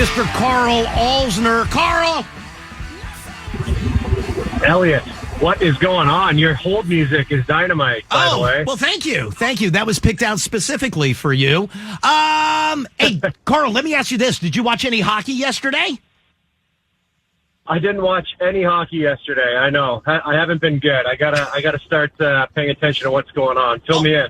Mr. Karl Alzner. Karl! Elliot, what is going on? Your hold music is dynamite, by the way. Well, thank you. Thank you. That was picked out specifically for you. Hey, Karl, let me ask you this. Did you watch any hockey yesterday? I didn't watch any hockey yesterday. I know. I haven't been good. I gotta start paying attention to what's going on. Fill me in.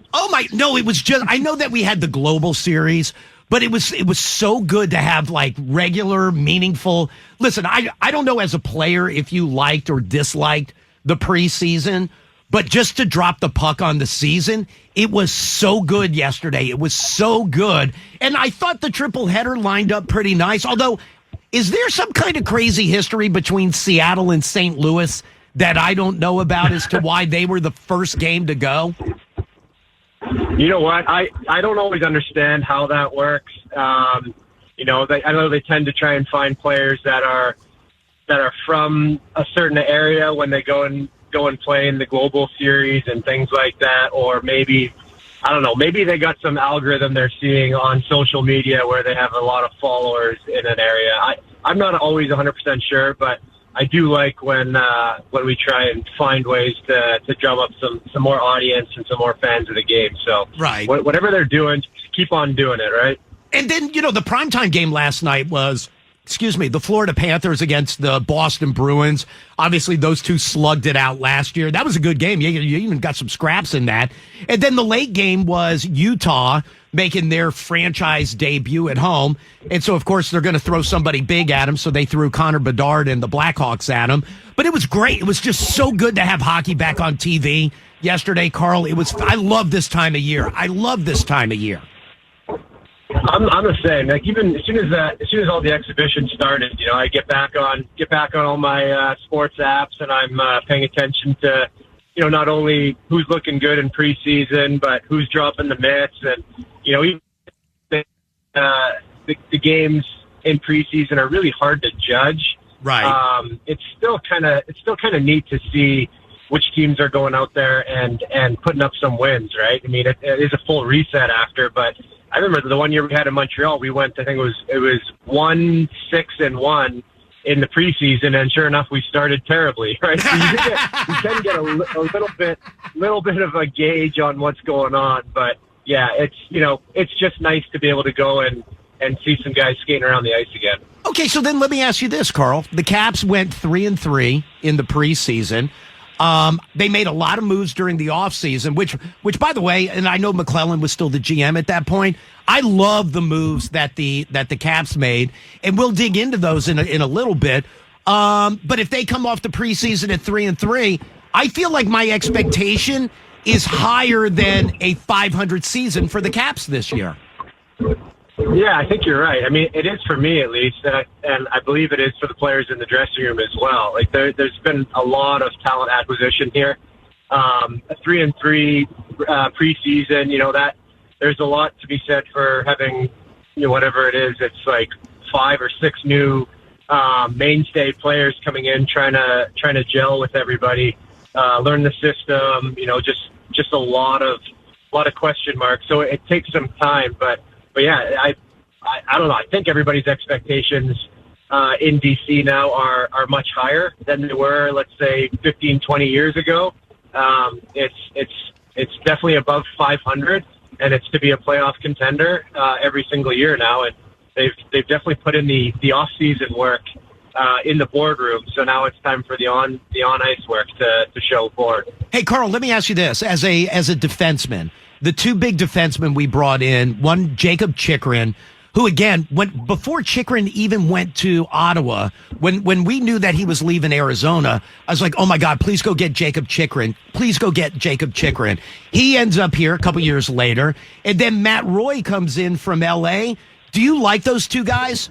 No, it was just, I know that we had the global series, but it was so good to have like regular, meaningful. Listen, I don't know as a player if you liked or disliked the preseason, but just to drop the puck on the season, it was so good yesterday. It was so good. And I thought the triple header lined up pretty nice. Although, is there some kind of crazy history between Seattle and St. Louis that I don't know about as to why they were the first game to go? You know what? I don't always understand how that works. I know they tend to try and find players that are from a certain area when they go and play in the global series and things like that, or maybe, I don't know, maybe they got some algorithm they're seeing on social media where they have a lot of followers in an area. I'm not always 100% sure, but I do like when we try and find ways to drum up some more audience and some more fans of the game. So right. Whatever they're doing, just keep on doing it, right? And then, the primetime game last night was, the Florida Panthers against the Boston Bruins. Obviously, those two slugged it out last year. That was a good game. You even got some scraps in that. And then the late game was Utah making their franchise debut at home. And so, of course, they're going to throw somebody big at them. So they threw Connor Bedard and the Blackhawks at him. But it was great. It was just so good to have hockey back on TV yesterday, Karl. I love this time of year. I'm the same. Like, even as soon as all the exhibitions started, I get back on all my sports apps, and I'm paying attention to not only who's looking good in preseason, but who's dropping the mitts, and even the games in preseason are really hard to judge. Right. It's still kind of neat to see which teams are going out there and putting up some wins. Right. I mean, it is a full reset after, but I remember the one year we had in Montreal, we went, I think it was 1-6-1 in the preseason, and sure enough, we started terribly, right? So you can get a little bit of a gauge on what's going on, but yeah, it's just nice to be able to go and see some guys skating around the ice again. Okay, so then let me ask you this, Karl. The Caps went 3-3 in the preseason. They made a lot of moves during the offseason, which, by the way, and I know McClellan was still the GM at that point. I love the moves that the Caps made, and we'll dig into those in a little bit. But if they come off the preseason at 3-3, I feel like my expectation is higher than a 500 season for the Caps this year. Yeah, I think you're right. I mean, it is for me at least, and I believe it is for the players in the dressing room as well. Like there's been a lot of talent acquisition here. A 3-3 preseason, that there's a lot to be said for having, whatever it is, it's like 5 or 6 new mainstay players coming in, trying to gel with everybody, learn the system. Just a lot of question marks. So it takes some time, but yeah, I don't know. I think everybody's expectations in DC now are much higher than they were, let's say, 15, 20 years ago. It's definitely above 500, and it's to be a playoff contender every single year now. And they've definitely put in the off-season work in the boardroom. So now it's time for the on ice work to show forward. Hey, Karl, let me ask you this: as a defenseman. The two big defensemen we brought in, one, Jacob Chychrun, who, again, before Chychrun even went to Ottawa, when we knew that he was leaving Arizona, I was like, oh, my God, please go get Jacob Chychrun. Please go get Jacob Chychrun. He ends up here a couple years later, and then Matt Roy comes in from L.A. Do you like those two guys?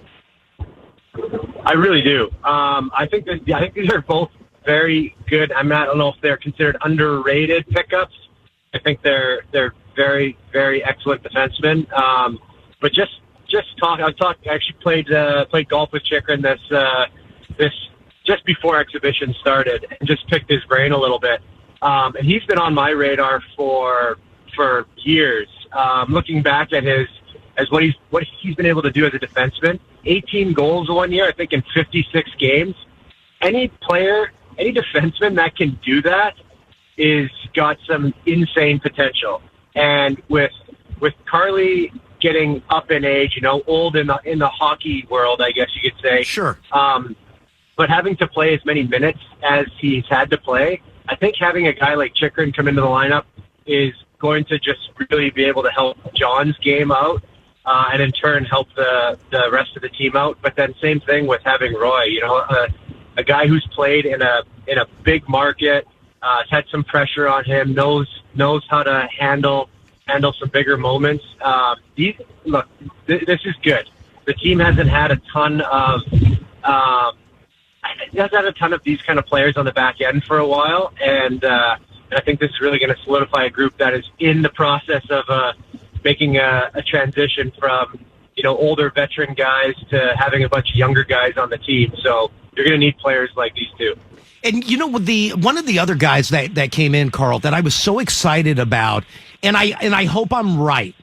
I really do. I think these are both very good. I don't know if they're considered underrated pickups. I think they're very, very excellent defensemen. But I actually played golf with Chychrun this just before exhibition started, and just picked his brain a little bit. And he's been on my radar for years. Looking back at what he's been able to do as a defenseman, 18 goals one year, I think, in 56 games. Any player, any defenseman that can do that is got some insane potential. And with Karl getting up in age, old in the hockey world, I guess you could say. Sure. But having to play as many minutes as he's had to play, I think having a guy like Chychrun come into the lineup is going to just really be able to help John's game out, and in turn help the rest of the team out. But then same thing with having Roy, a guy who's played in a big market, has had some pressure on him, knows how to handle some bigger moments. This is good. The team hasn't had a ton of these kind of players on the back end for a while, and I think this is really going to solidify a group that is in the process of making a transition from older veteran guys to having a bunch of younger guys on the team. So you're going to need players like these two. And one of the other guys that came in, Karl, that I was so excited about, and I hope I'm right,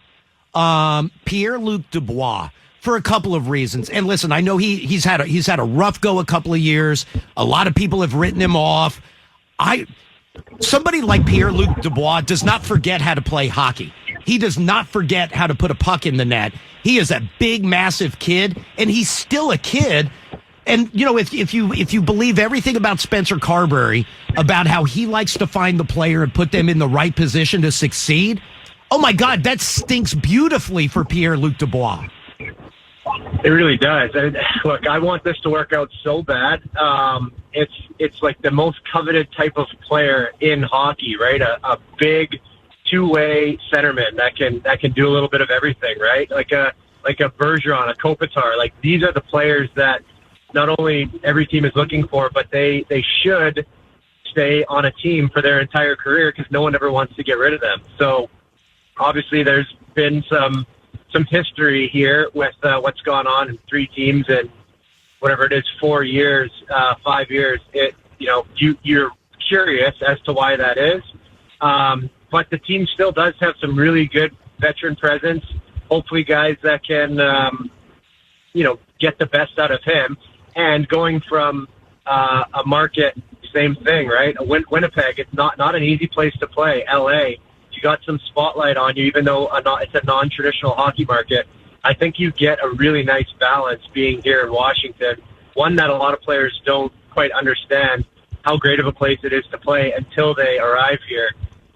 Pierre-Luc Dubois, for a couple of reasons. And listen, I know he's had a rough go a couple of years. A lot of people have written him off. Somebody like Pierre-Luc Dubois does not forget how to play hockey. He does not forget how to put a puck in the net. He is a big, massive kid, and he's still a kid. And if you believe everything about Spencer Carberry, about how he likes to find the player and put them in the right position to succeed, oh my God, that stinks beautifully for Pierre-Luc Dubois. It really does. Look, I want this to work out so bad. It's like the most coveted type of player in hockey, right? A big two-way centerman that can do a little bit of everything, right? Like a Bergeron, a Kopitar. Like, these are the players that not only every team is looking for, but they should stay on a team for their entire career, because no one ever wants to get rid of them. So obviously there's been some history here with what's gone on in three teams and whatever it is, 4 years, 5 years. You're curious as to why that is. But the team still does have some really good veteran presence. Hopefully guys that can, get the best out of him. And going from a market, same thing, right? Winnipeg, it's not an easy place to play. LA, you got some spotlight on you, even though it's a non-traditional hockey market. I think you get a really nice balance being here in Washington, one that a lot of players don't quite understand how great of a place it is to play until they arrive here.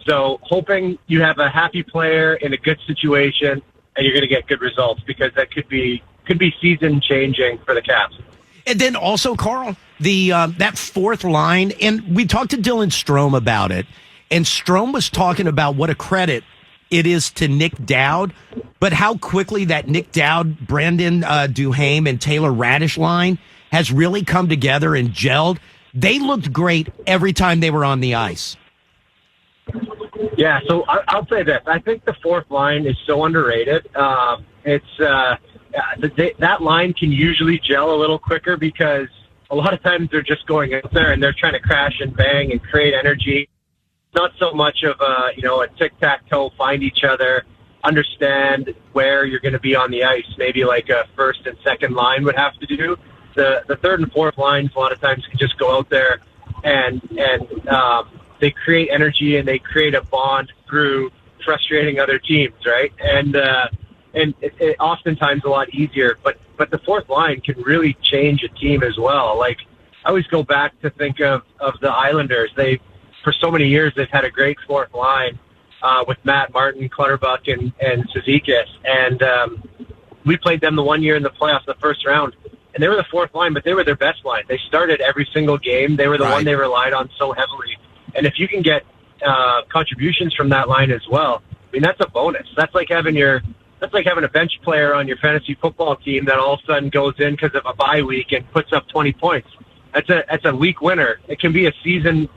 So hoping you have a happy player in a good situation, and you're going to get good results, because that could be season changing for the Caps. And then also, Karl, that fourth line, and we talked to Dylan Strome about it, and Strome was talking about what a credit it is to Nick Dowd, but how quickly that Nick Dowd, Brandon Duhaime, and Taylor Radish line has really come together and gelled. They looked great every time they were on the ice. Yeah, so I'll say this. I think the fourth line is so underrated. That line can usually gel a little quicker, because a lot of times they're just going out there and they're trying to crash and bang and create energy. Not so much of a tic-tac-toe, find each other, understand where you're going to be on the ice, maybe like a first and second line would have to do. The third and fourth lines a lot of times can just go out there and they create energy and they create a bond through frustrating other teams, right? And it oftentimes a lot easier, but the fourth line can really change a team as well. Like, I always go back to think of the Islanders. For so many years, they've had a great fourth line with Matt Martin, Clutterbuck, and Cizikas. And we played them the one year in the playoffs, the first round, and they were the fourth line, but they were their best line. They started every single game. They were the one they relied on so heavily. And if you can get contributions from that line as well, I mean, that's a bonus. That's like having a bench player on your fantasy football team that all of a sudden goes in because of a bye week and puts up 20 points. That's a week winner. It can be a season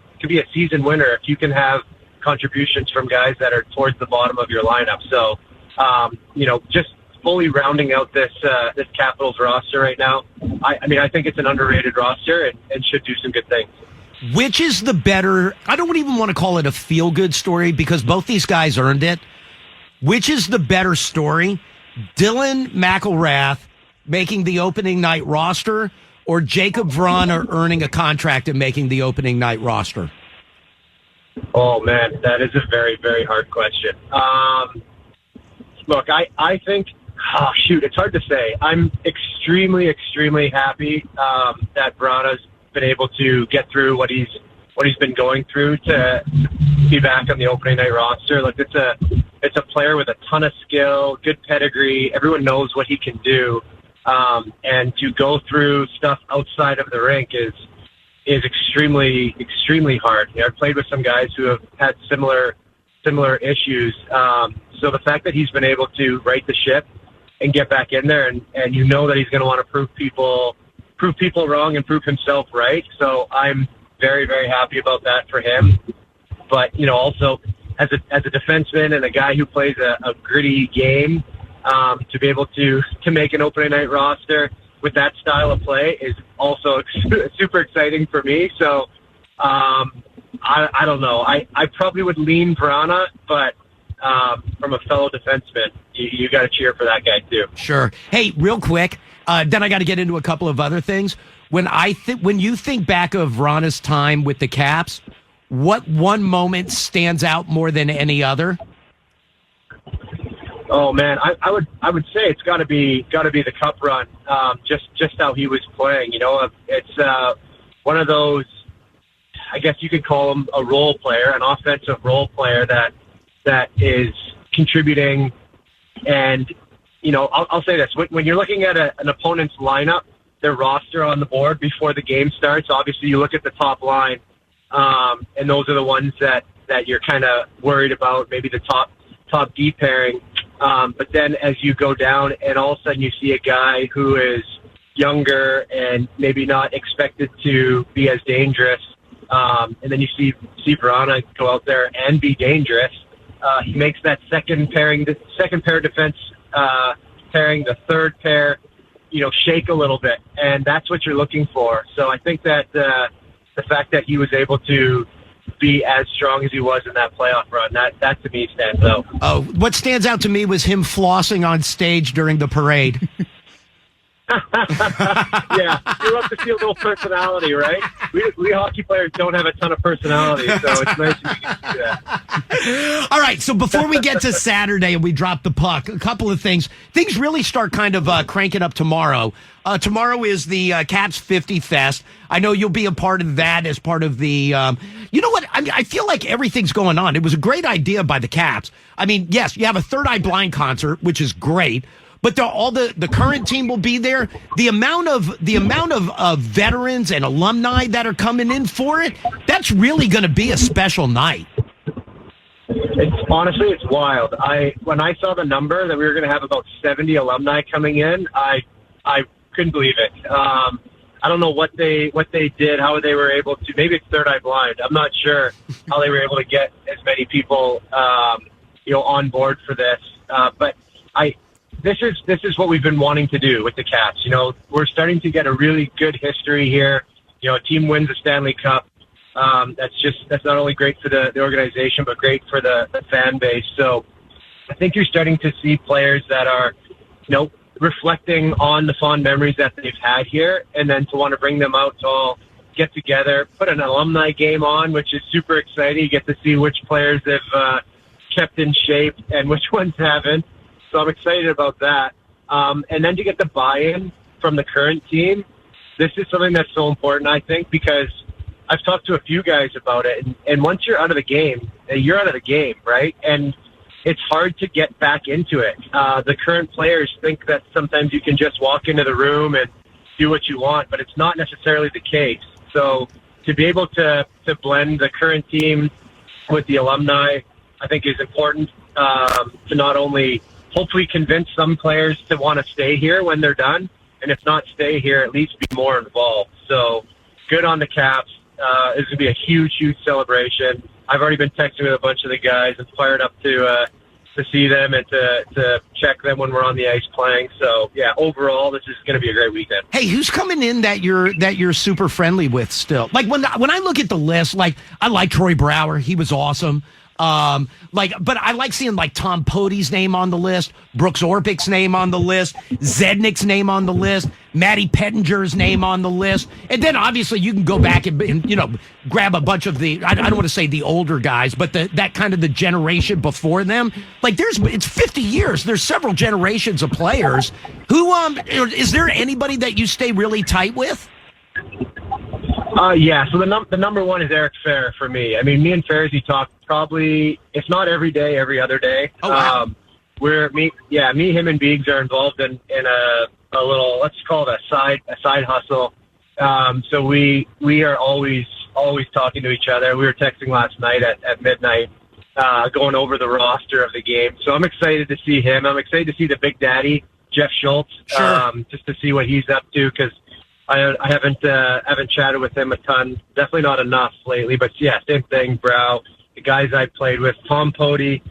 winner if you can have contributions from guys that are towards the bottom of your lineup. So, just fully rounding out this Capitals roster right now. I think it's an underrated roster and should do some good things. Which is the better, I don't even want to call it a feel-good story, because both these guys earned it. Which is the better story, Dylan McIlrath making the opening night roster, or Jacob Vrana earning a contract and making the opening night roster? Oh, man, that is a very, very hard question. Look, I think, it's hard to say. I'm extremely, extremely happy that Vrana's been able to get through what he's been going through to be back on the opening night roster. Like, it's a player with a ton of skill, good pedigree. Everyone knows what he can do. And to go through stuff outside of the rink is extremely, extremely hard. You know, I've played with some guys who have had similar issues. So the fact that he's been able to right the ship and get back in there, and you know that he's going to want to prove people wrong and prove himself right. So I'm very, very happy about that for him. But, you know, also as a defenseman and a guy who plays a gritty game, to be able to make an opening night roster with that style of play is also super exciting for me. So I don't know. I probably would lean Vrana, but from a fellow defenseman, you got to cheer for that guy too. Sure. Hey, real quick, then I got to get into a couple of other things. When you think back of Vrana's time with the Caps, what one moment stands out more than any other? Oh man, I would say it's got to be the Cup run. Just how he was playing. You know, it's one of those. I guess you could call him a role player, an offensive role player that is contributing. And you know, I'll say this: when you're looking at an opponent's lineup, their roster on the board before the game starts, obviously you look at the top line, and those are the ones that you're kind of worried about. Maybe the top D pairing. But then as you go down and all of a sudden you see a guy who is younger and maybe not expected to be as dangerous, and then you see Vrana go out there and be dangerous, he makes that second pair defense pairing, the third pair, you know, shake a little bit. And that's what you're looking for. So I think that the fact that he was able to be as strong as he was in that playoff run, that to me stands out. Oh, what stands out to me was him flossing on stage during the parade. Yeah, you love to see a little personality, right? We hockey players don't have a ton of personality, so it's nice if you can do that. All right, so before we get to Saturday and we drop the puck, a couple of things. Things really start kind of cranking up tomorrow. Tomorrow is the Caps 50 Fest. I know you'll be a part of that as part of the... you know what? I feel like everything's going on. It was a great idea by the Caps. I mean, yes, you have a Third Eye Blind concert, which is great. But all the current team will be there. The amount of veterans and alumni that are coming in for it, that's really going to be a special night. Honestly, it's wild. When I saw the number that we were going to have about 70 alumni coming in, I couldn't believe it. I don't know what they did, how they were able to. Maybe it's Third Eye Blind. I'm not sure how they were able to get as many people, on board for this. But This is what we've been wanting to do with the Caps. You know, we're starting to get a really good history here. You know, a team wins the Stanley Cup. That's not only great for the organization, but great for the fan base. So I think you're starting to see players that are, you know, reflecting on the fond memories that they've had here, and then to want to bring them out to all get together, put an alumni game on, which is super exciting. You get to see which players they've kept in shape and which ones haven't. So I'm excited about that. And then to get the buy-in from the current team, this is something that's so important, I think, because I've talked to a few guys about it. And once you're out of the game, you're out of the game, right? And it's hard to get back into it. The current players think that sometimes you can just walk into the room and do what you want, but it's not necessarily the case. So to be able to blend the current team with the alumni, I think is important to not only hopefully convince some players to want to stay here when they're done, and if not stay here, at least be more involved. So good on the Caps. It's going to be a huge, huge celebration. I've already been texting with a bunch of the guys and fired up to see them and to check them when we're on the ice playing. So yeah, overall, this is going to be a great weekend. Hey, who's coming in that you're super friendly with still? Like when I look at the list, like I like Troy Brouwer, he was awesome. But I like seeing like Tom Pody's name on the list, Brooks Orpik's name on the list, Zednik's name on the list, Matty Pettinger's name on the list, and then obviously you can go back and grab a bunch of the I don't want to say the older guys, but that kind of the generation before them. Like it's 50 years. There's several generations of players. Who is there anybody that you stay really tight with? Yeah, so the number one is Eric Fair for me. I mean, me and Fairsy talk probably, if not every day, every other day. Oh, wow. Me, him, and Biggs are involved in a little, let's call it a side hustle. So we are always talking to each other. We were texting last night at midnight, going over the roster of the game. So I'm excited to see him. I'm excited to see the Big Daddy, Jeff Schultz, sure. Just to see what he's up to, because I haven't chatted with him a ton. Definitely not enough lately. But yeah, same thing. Brow, the guys I played with, Tom Pody,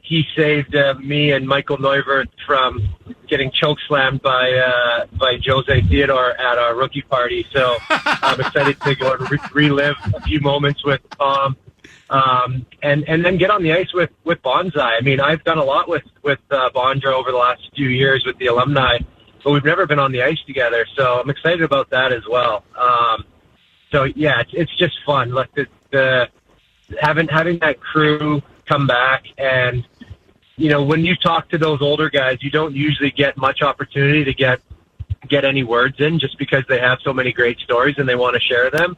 he saved me and Michael Neuvert from getting chokeslammed by Jose Theodore at our rookie party. So I'm excited to go and relive a few moments with Tom, and then get on the ice with Bonsai. I mean, I've done a lot with Bondra over the last few years with the alumni, but we've never been on the ice together, so I'm excited about that as well. So yeah, it's just fun. Like the having that crew come back, and when you talk to those older guys, you don't usually get much opportunity to get any words in, just because they have so many great stories and they want to share them.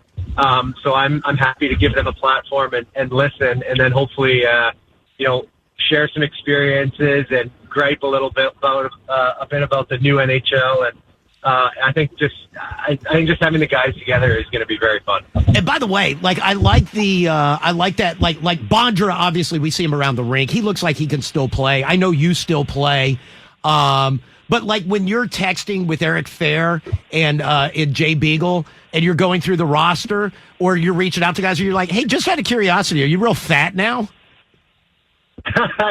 So I'm happy to give them a platform and listen, and then hopefully share some experiences and gripe a little bit about the new NHL, and I think just having the guys together is going to be very fun. And by the way, I like that Bondra. Obviously, we see him around the rink. He looks like he can still play. I know you still play. But when you're texting with Eric Fair and Jay Beagle, and you're going through the roster, or you're reaching out to guys, or you're like, hey, just out of curiosity, are you real fat now?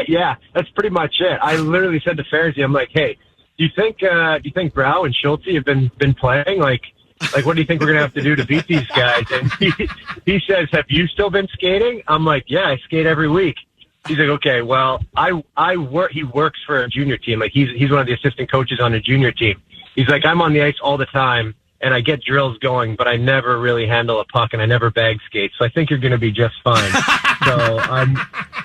Yeah, that's pretty much it. I literally said to Fairsy, I'm like, hey, do you think Brow and Schultz have been playing? Like what do you think we're gonna have to do to beat these guys? And he says, have you still been skating? I'm like, yeah, I skate every week. He's like, okay, well, he works for a junior team. Like he's one of the assistant coaches on a junior team. He's like, I'm on the ice all the time, and I get drills going, but I never really handle a puck, and I never bag skate. So I think you're going to be just fine. So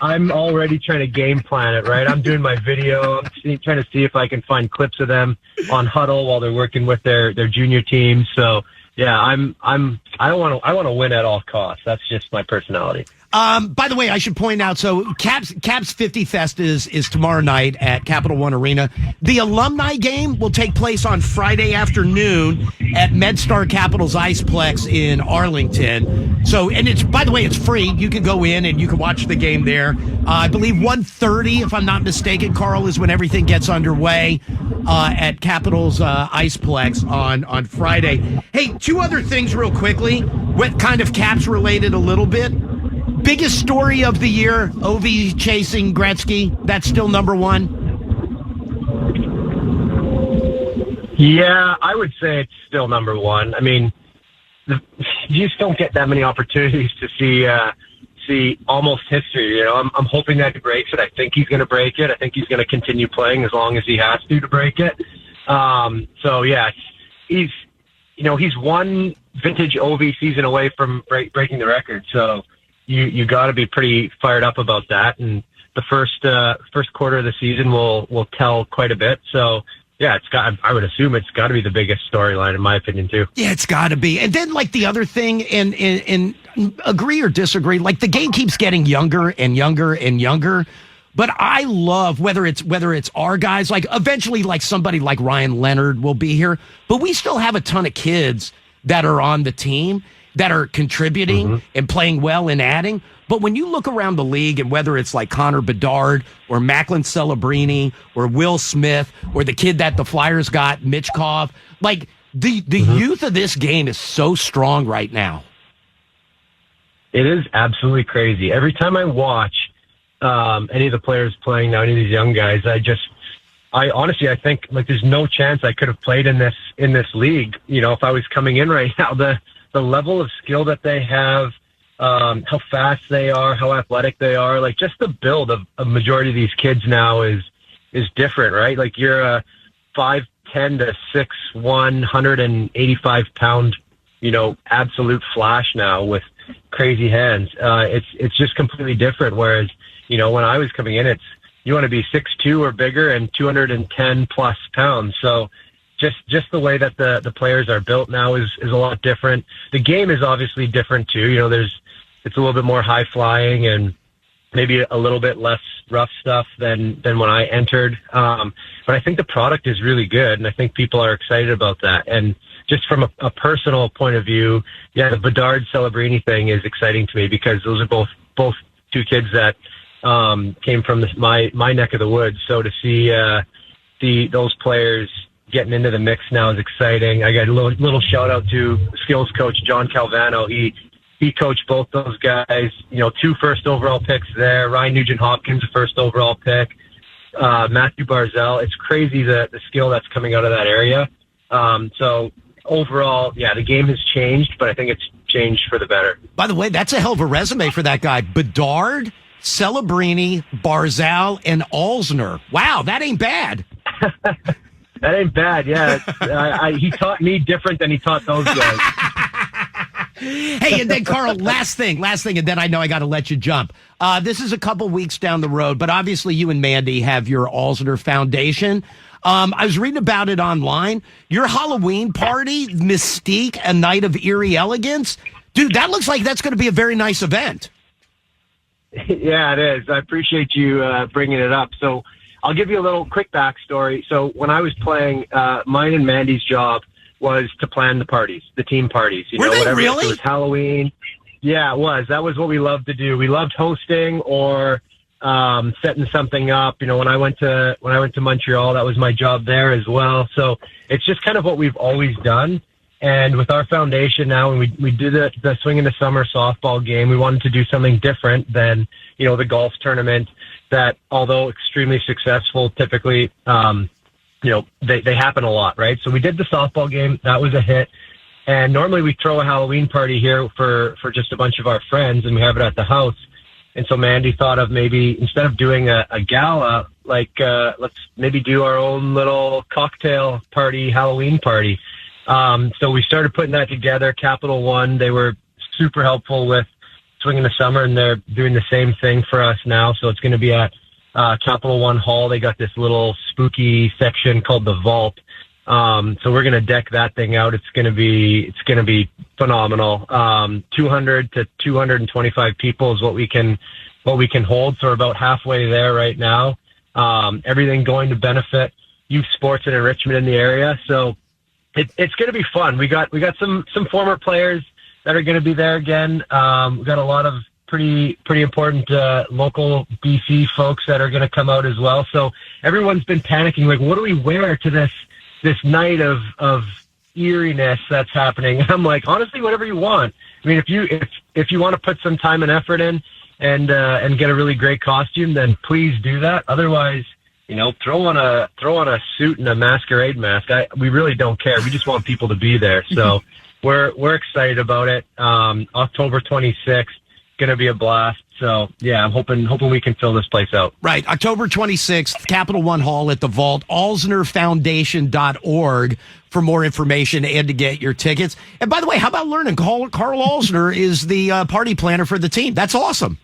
I'm already trying to game plan it, right? I'm doing my video, trying to see if I can find clips of them on Huddle while they're working with their junior team. So yeah, I want to win at all costs. That's just my personality. By the way, I should point out, so Caps 50 Fest is tomorrow night at Capital One Arena. The alumni game will take place on Friday afternoon at MedStar Capital's Iceplex in Arlington. So, and by the way, it's free. You can go in and you can watch the game there. I believe 1:30, if I'm not mistaken, Karl, is when everything gets underway at Capital's Iceplex on Friday. Hey, two other things real quickly, what kind of Caps related a little bit. Biggest story of the year, Ovi chasing Gretzky. That's still number one? Yeah, I would say it's still number one. I mean, you just don't get that many opportunities to see almost history. I'm hoping that he breaks it. I think he's going to break it. I think he's going to continue playing as long as he has to break it. So, yeah, he's one vintage Ovi season away from breaking the record. So, you got to be pretty fired up about that, and the first quarter of the season will tell quite a bit. So yeah, I would assume it's got to be the biggest storyline in my opinion too. Yeah, it's got to be. And then the other thing, and agree or disagree, the game keeps getting younger and younger and younger. But I love whether it's our guys, eventually somebody like Ryan Leonard will be here, but we still have a ton of kids that are on the team that are contributing and playing well and adding. But when you look around the league, and whether it's Connor Bedard or Macklin Celebrini or Will Smith or the kid that the Flyers got, Mitchkov, the youth of this game is so strong right now. It is absolutely crazy. Every time I watch any of the players playing now, any of these young guys, I honestly, I think there's no chance I could have played in this league. If I was coming in right now, the level of skill that they have, how fast they are, how athletic they are. Like, just the build of a majority of these kids now is different, right? Like, you're a 5'10" to 6'1", 185-pound, absolute flash now with crazy hands. It's just completely different. Whereas, when I was coming in, you want to be 6'2" or bigger and 210 plus pounds. So just the way that the players are built now is a lot different. The game is obviously different too. It's a little bit more high flying and maybe a little bit less rough stuff than when I entered. But I think the product is really good, and I think people are excited about that. And just from a personal point of view, the Bedard Celebrini thing is exciting to me because those are both two kids that came from my neck of the woods. So to see those players getting into the mix now is exciting. I got a little shout out to skills coach John Calvano. He coached both those guys. 2 first overall picks there. Ryan Nugent-Hopkins, a first overall pick. Matthew Barzell. It's crazy the skill that's coming out of that area. So overall, the game has changed, but I think it's changed for the better. By the way, that's a hell of a resume for that guy. Bedard, Celebrini, Barzal, and Alzner. Wow, that ain't bad. That ain't bad, yeah. He taught me different than he taught those guys. Hey, and then Karl, last thing, and then I know I got to let you jump. This is a couple weeks down the road, but obviously you and Mandy have your Alzner Foundation. I was reading about it online. Your Halloween party, Mystique, a night of eerie elegance. Dude, that looks like that's going to be a very nice event. Yeah, it is. I appreciate you bringing it up. So I'll give you a little quick backstory. So when I was playing, mine and Mandy's job was to plan the parties, the team parties. Were they whatever. really? It was Halloween. Yeah, it was. That was what we loved to do. We loved hosting or setting something up. When I went to Montreal, that was my job there as well. So it's just kind of what we've always done. And with our foundation now, and we did the Swing in the Summer softball game, we wanted to do something different than, the golf tournament that, although extremely successful, typically, they happen a lot, right? So we did the softball game. That was a hit. And normally we throw a Halloween party here for just a bunch of our friends, and we have it at the house. And so Mandy thought of maybe instead of doing a gala, let's maybe do our own little cocktail party, Halloween party. So we started putting that together. Capital One, they were super helpful with Swing in the Summer, and they're doing the same thing for us now. So it's going to be at Capital One Hall. They got this little spooky section called the Vault. So we're going to deck that thing out. It's going to be phenomenal. 200 to 225 people is what we can hold. So we're about halfway there right now. Everything going to benefit youth sports and enrichment in the area. So it's going to be fun. We got some former players that are going to be there again. We got a lot of pretty important local BC folks that are going to come out as well. So everyone's been panicking, like, what do we wear to this night of eeriness that's happening? I'm like, honestly, whatever you want. I mean, if you want to put some time and effort in and get a really great costume, then please do that. Otherwise, throw on a suit and a masquerade mask. We really don't care. We just want people to be there. So we're excited about it. October 26th, going to be a blast. So yeah, I'm hoping we can fill this place out. Right. October 26th, Capital One Hall at the Vault, alznerfoundation.org for more information and to get your tickets. And by the way, how about learning Karl Alzner is the party planner for the team? That's awesome.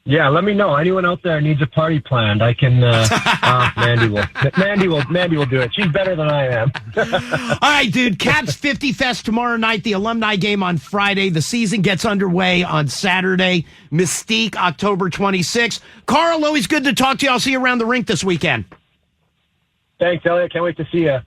Yeah, let me know. Anyone out there needs a party planned, I can. Mandy will do it. She's better than I am. All right, dude. Caps 50 Fest tomorrow night. The alumni game on Friday. The season gets underway on Saturday. Mystique, October 26th. Karl, always good to talk to you. I'll see you around the rink this weekend. Thanks, Elliot. Can't wait to see you.